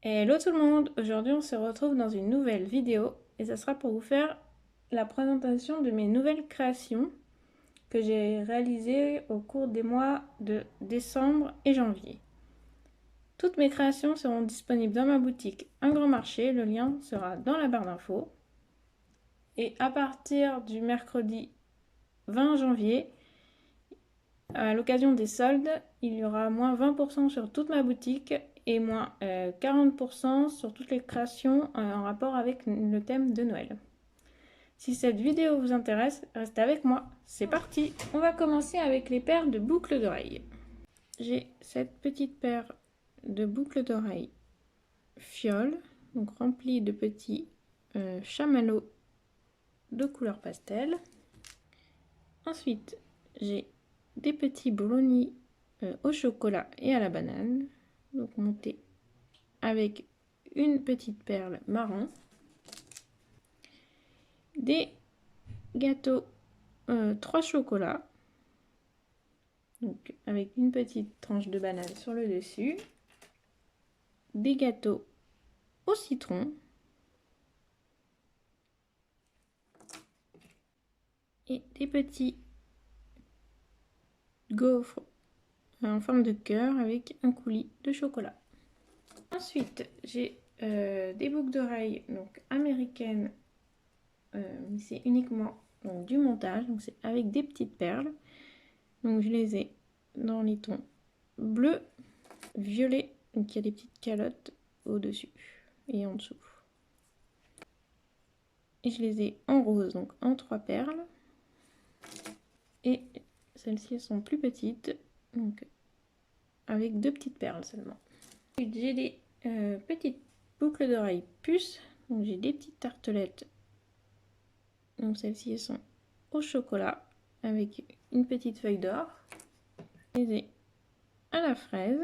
Hello tout le monde, aujourd'hui on se retrouve dans une nouvelle vidéo et ça sera pour vous faire la présentation de mes nouvelles créations que j'ai réalisées au cours des mois de décembre et janvier. Toutes mes créations seront disponibles dans ma boutique Un Grand Marché, le lien sera dans la barre d'infos. Et à partir du mercredi 20 janvier, à l'occasion des soldes, il y aura moins 20% sur toute ma boutique et moins 40% sur toutes les créations en rapport avec le thème de Noël. Si cette vidéo vous intéresse, restez avec moi. C'est parti! On va commencer avec les paires de boucles d'oreilles. J'ai cette petite paire de boucles d'oreilles fiole, donc remplie de petits chamallows de couleur pastel. Ensuite, j'ai des petits brownies au chocolat et à la banane, donc montés avec une petite perle marron, des gâteaux 3 chocolats, donc avec une petite tranche de banane sur le dessus, des gâteaux au citron et des petits gaufres en forme de cœur avec un coulis de chocolat. Ensuite, j'ai des boucles d'oreilles donc américaines, mais c'est uniquement donc, du montage, donc c'est avec des petites perles. Donc je les ai dans les tons bleu, violet, donc il y a des petites calottes au-dessus et en dessous. Et je les ai en rose, donc en 3 perles. Et celles-ci sont plus petites, donc avec 2 petites perles seulement. J'ai des petites boucles d'oreilles puces, donc j'ai des petites tartelettes. Donc celles-ci sont au chocolat avec une petite feuille d'or. Je les ai à la fraise,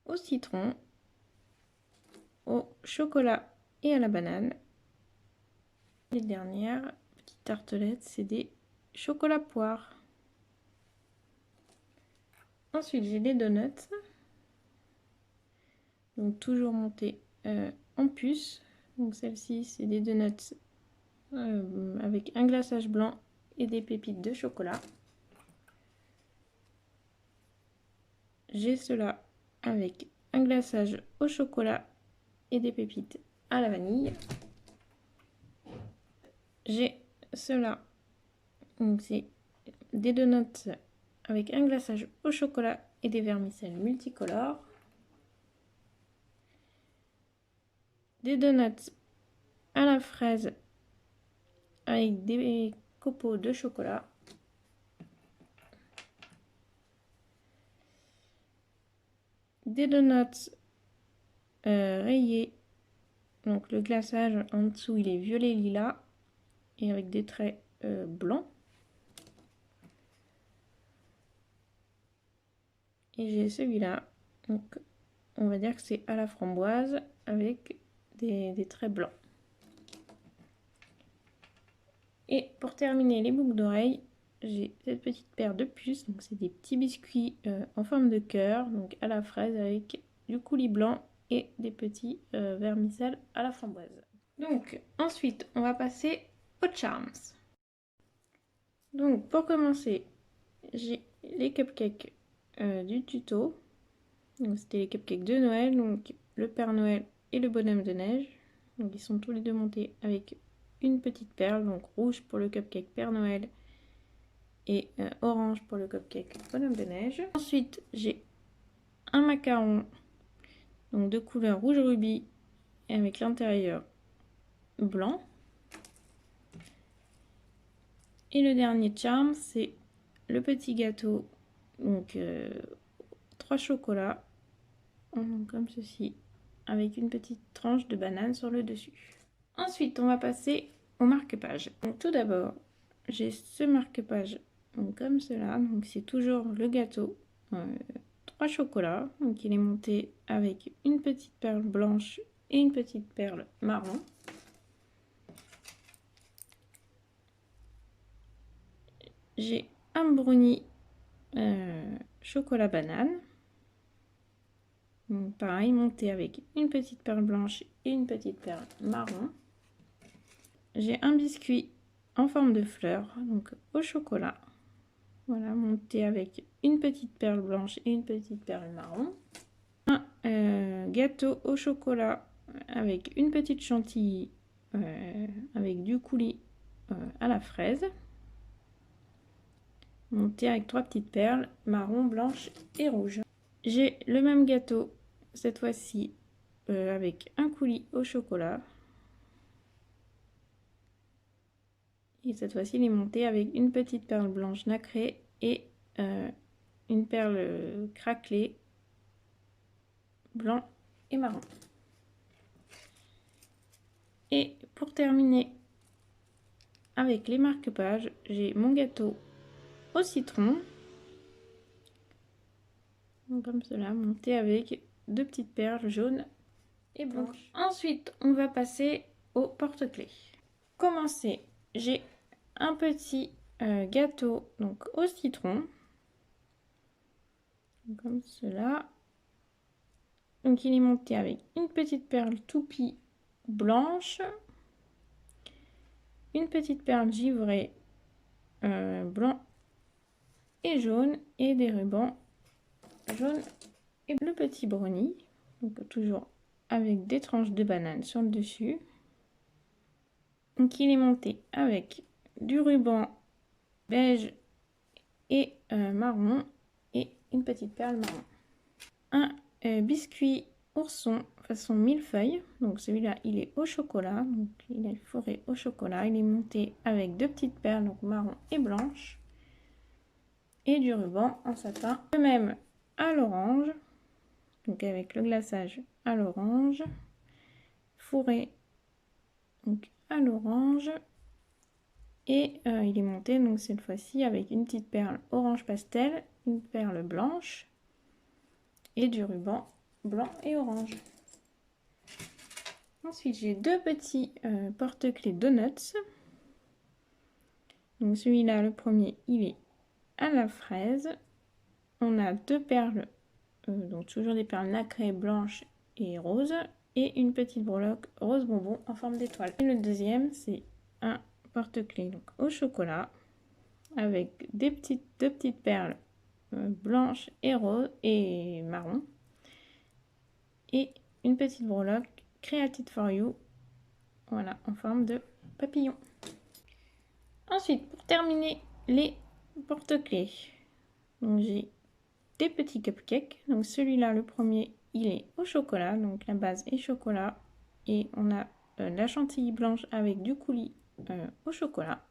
au citron, au chocolat et à la banane. Les dernières petites tartelettes, c'est des chocolats poires. Ensuite, j'ai les donuts, donc toujours montés en puce. Donc celle-ci, c'est des donuts avec un glaçage blanc et des pépites de chocolat. J'ai cela avec un glaçage au chocolat et des pépites à la vanille. J'ai cela, donc c'est des donuts avec un glaçage au chocolat et des vermicelles multicolores. Des donuts à la fraise avec des copeaux de chocolat. Des donuts rayés, donc le glaçage en dessous il est violet lilas et avec des traits blancs. Et j'ai celui-là, donc on va dire que c'est à la framboise avec des traits blancs. Et pour terminer les boucles d'oreilles, j'ai cette petite paire de puces, donc c'est des petits biscuits en forme de cœur, donc à la fraise avec du coulis blanc et des petits vermicelles à la framboise. Donc ensuite, on va passer aux charms. Donc pour commencer, j'ai les cupcakes du tuto. Donc c'était les cupcakes de Noël, donc le Père Noël et le bonhomme de neige. Donc ils sont tous les deux montés avec une petite perle, donc rouge pour le cupcake Père Noël et orange pour le cupcake bonhomme de neige. Ensuite, j'ai un macaron donc de couleur rouge rubis avec l'intérieur blanc. Et le dernier charm, c'est le petit gâteau, donc 3 chocolats, comme ceci, avec une petite tranche de banane sur le dessus. Ensuite, on va passer au marque-page. Donc tout d'abord, j'ai ce marque-page comme cela, donc c'est toujours le gâteau, 3 chocolats, donc il est monté avec une petite perle blanche et une petite perle marron. J'ai un brownie chocolat banane. Donc pareil, monter avec une petite perle blanche et une petite perle marron. J'ai un biscuit en forme de fleur, donc au chocolat. Voilà, monter avec une petite perle blanche et une petite perle marron. Un gâteau au chocolat avec une petite chantilly avec du coulis à la fraise. Monté avec 3 petites perles marron, blanche et rouge. J'ai le même gâteau cette fois-ci avec un coulis au chocolat. Et cette fois-ci, il est monté avec une petite perle blanche nacrée et une perle craquelée blanc et marron. Et pour terminer avec les marque-pages, j'ai mon gâteau au citron, donc comme cela, monté avec 2 petites perles jaunes et blanches. Ensuite, on va passer au porte-clés. Pour commencer, j'ai un petit gâteau donc au citron, comme cela. Donc il est monté avec une petite perle toupie blanche, une petite perle givrée blanc et jaune et des rubans jaunes et le petit brownie, donc toujours avec des tranches de banane sur le dessus. Donc il est monté avec du ruban beige et marron et une petite perle marron. Un biscuit ourson façon millefeuille, donc celui-là il est au chocolat, donc il est fourré au chocolat, il est monté avec 2 petites perles donc marron et blanche et du ruban en satin, le même à l'orange, donc avec le glaçage à l'orange, fourré donc à l'orange et il est monté donc cette fois-ci avec une petite perle orange pastel, une perle blanche et du ruban blanc et orange. Ensuite, j'ai 2 petits porte-clés donuts. Donc celui-là, le premier, il est à la fraise. On a 2 perles, donc toujours des perles nacrées blanches et roses, et une petite breloque rose bonbon en forme d'étoile. Et le deuxième, c'est un porte-clés donc au chocolat avec deux petites perles blanches et roses et marron, et une petite breloque Created for You, voilà, en forme de papillon. Ensuite, pour terminer les porte-clés, donc j'ai des petits cupcakes. Donc celui-là, le premier, il est au chocolat, donc la base est chocolat et on a la chantilly blanche avec du coulis au chocolat.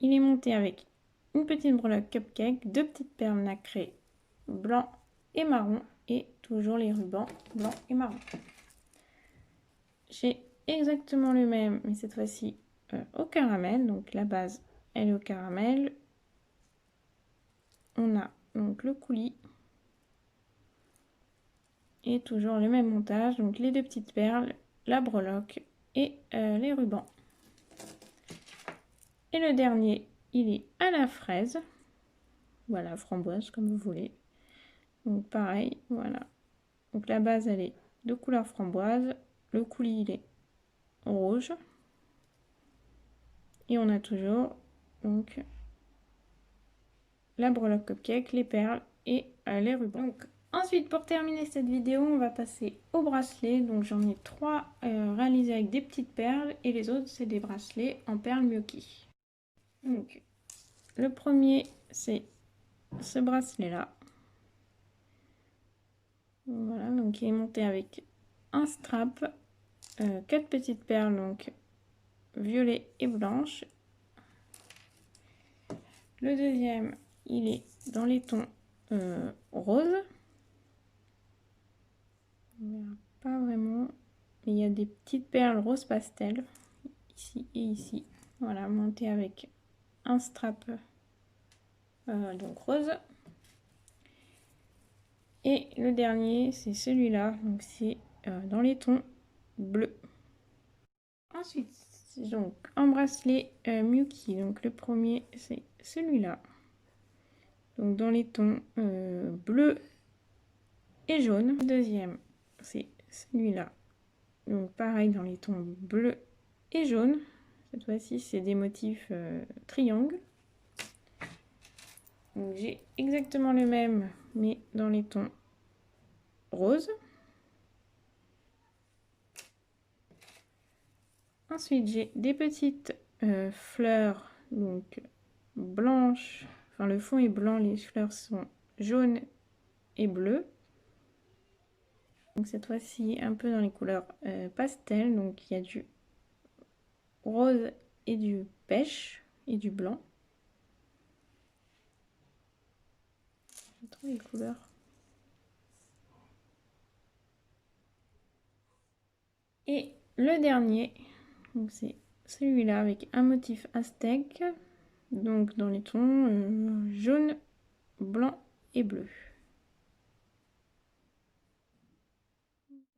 Il est monté avec une petite breloque cupcake, 2 petites perles nacrées blanc et marron et toujours les rubans blanc et marron. J'ai exactement le même, mais cette fois-ci au caramel, donc la base elle est au caramel. On a donc le coulis et toujours le même montage, donc les 2 petites perles, la breloque et les rubans. Et le dernier, il est à la fraise, voilà, framboise comme vous voulez. Donc pareil, voilà. Donc la base elle est de couleur framboise, le coulis il est rouge et on a toujours donc la breloque cupcake, les perles et les rubans. Donc, ensuite, pour terminer cette vidéo, on va passer au bracelet. Donc j'en ai 3 réalisés avec des petites perles et les autres c'est des bracelets en perles Miyoki. Donc le premier c'est ce bracelet là. Voilà, donc il est monté avec un strap, 4 petites perles donc violet et blanche. Le deuxième il est dans les tons rose. On verra pas vraiment, mais il y a des petites perles rose pastel ici et ici. Voilà, monté avec un strap donc rose. Et le dernier c'est celui-là, donc c'est dans les tons bleus. Ensuite, donc un bracelet Miyoki, donc le premier c'est celui-là, donc dans les tons bleu et jaune. Le deuxième, c'est celui-là. Donc pareil dans les tons bleu et jaune. Cette fois-ci, c'est des motifs triangles. Donc j'ai exactement le même, mais dans les tons roses. Ensuite, j'ai des petites fleurs, donc blanches. Enfin, le fond est blanc, les fleurs sont jaunes et bleues. Donc cette fois-ci, un peu dans les couleurs pastel. Donc il y a du rose et du pêche et du blanc. Je trouve les couleurs. Et le dernier, c'est celui-là avec un motif aztèque. Donc dans les tons jaune, blanc et bleu.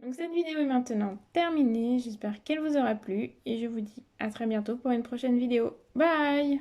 Donc cette vidéo est maintenant terminée, j'espère qu'elle vous aura plu et je vous dis à très bientôt pour une prochaine vidéo. Bye!